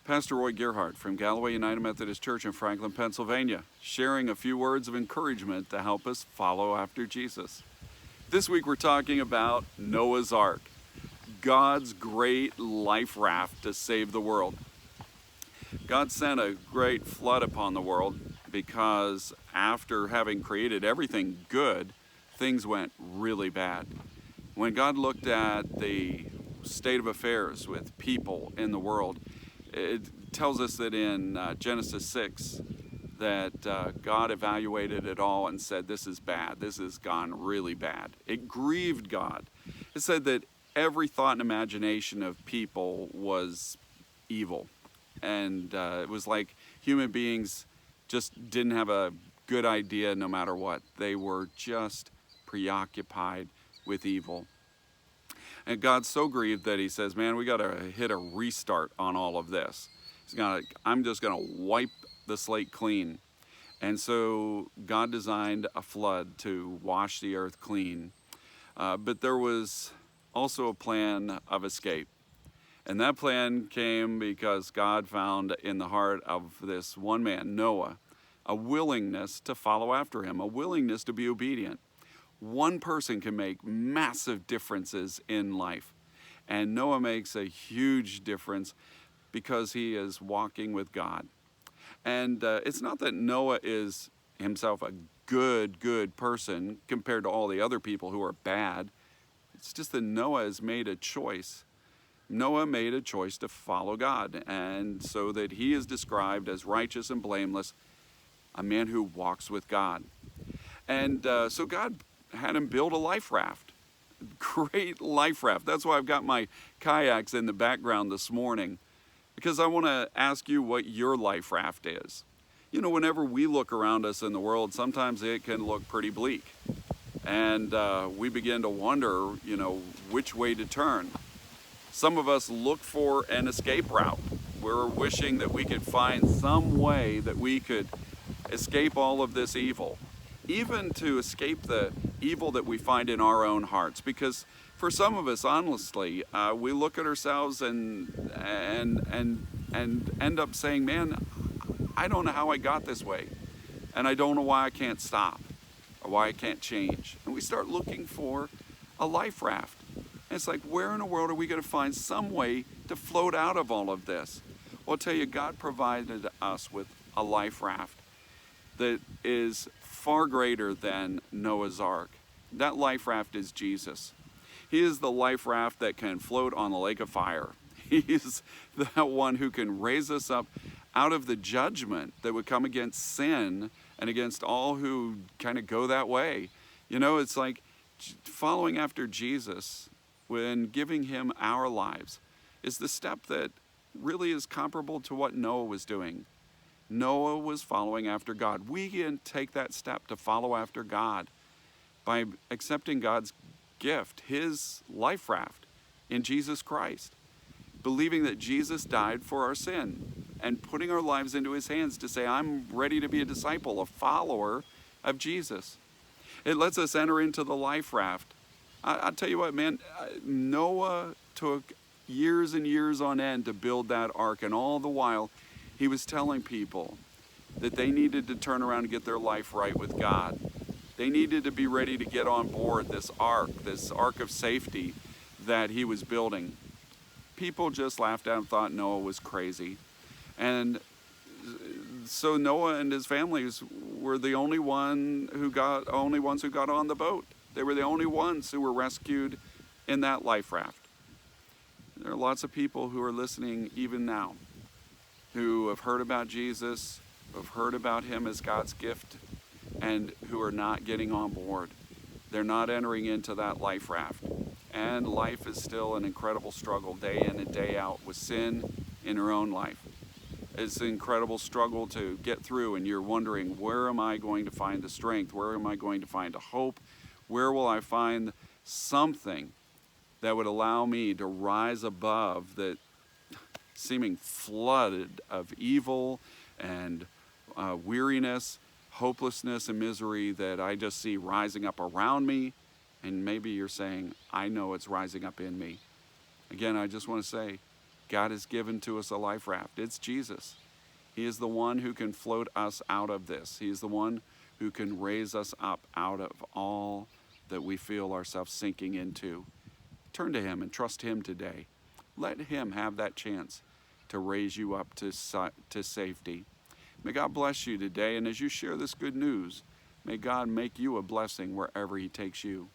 Pastor Roy Gerhardt from Galloway United Methodist Church in Franklin, Pennsylvania, sharing a few words of encouragement to help us follow after Jesus. This week we're talking about Noah's Ark, God's great life raft to save the world. God sent a great flood upon the world because after having created everything good, things went really bad. When God looked at the state of affairs with people in the world, it tells us that in Genesis 6 that God evaluated it all and said, this is bad, this has gone really bad. It grieved God. It said that every thought and imagination of people was evil. And it was like human beings just didn't have a good idea no matter what. They were just preoccupied with evil. And God's so grieved that he says, man, we got to hit a restart on all of this. I'm just going to wipe the slate clean. And so God designed a flood to wash the earth clean. But there was also a plan of escape. And that plan came because God found in the heart of this one man, Noah, a willingness to follow after him, a willingness to be obedient. One person can make massive differences in life. And Noah makes a huge difference because he is walking with God. And it's not that Noah is himself a good person compared to all the other people who are bad. It's just that Noah has made a choice. Noah made a choice to follow God, and so that he is described as righteous and blameless, a man who walks with God. And so God had him build a life raft. Great life raft. That's why I've got my kayaks in the background this morning, because I want to ask you what your life raft is. You know, whenever we look around us in the world, sometimes it can look pretty bleak. And we begin to wonder, which way to turn. Some of us look for an escape route. We're wishing that we could find some way that we could escape all of this evil, even to escape the evil that we find in our own hearts. Because for some of us, honestly, we look at ourselves and end up saying, man, I don't know how I got this way, and I don't know why I can't stop or why I can't change. And we start looking for a life raft. And it's like, where in the world are we going to find some way to float out of all of this? Well, I'll tell you, God provided us with a life raft that is far greater than Noah's Ark. That life raft is Jesus. He is the life raft that can float on the lake of fire. He's that one who can raise us up out of the judgment that would come against sin and against all who kind of go that way. It's like following after Jesus, when giving him our lives, is the step that really is comparable to what Noah was doing. Noah was following after God. We can take that step to follow after God by accepting God's gift, his life raft in Jesus Christ, believing that Jesus died for our sin and putting our lives into his hands to say, I'm ready to be a disciple, a follower of Jesus. It lets us enter into the life raft. I'll tell you what, man, Noah took years and years on end to build that ark, and all the while he was telling people that they needed to turn around and get their life right with God. They needed to be ready to get on board this ark of safety that he was building. People just laughed at him and thought Noah was crazy. And so Noah and his families were the only ones who got on the boat. They were the only ones who were rescued in that life raft. There are lots of people who are listening even now who have heard about Jesus, who have heard about him as God's gift, and who are not getting on board. They're not entering into that life raft. And life is still an incredible struggle day in and day out with sin in your own life. It's an incredible struggle to get through, and you're wondering, where am I going to find the strength? Where am I going to find a hope? Where will I find something that would allow me to rise above that seeming flood of evil and weariness, hopelessness, and misery that I just see rising up around me? And maybe you're saying, I know it's rising up in me. Again, I just want to say, God has given to us a life raft. It's Jesus. He is the one who can float us out of this. He is the one who can raise us up out of all that we feel ourselves sinking into. Turn to him and trust him today. Let him have that chance to raise you up to safety. May God bless you today, and as you share this good news, may God make you a blessing wherever he takes you.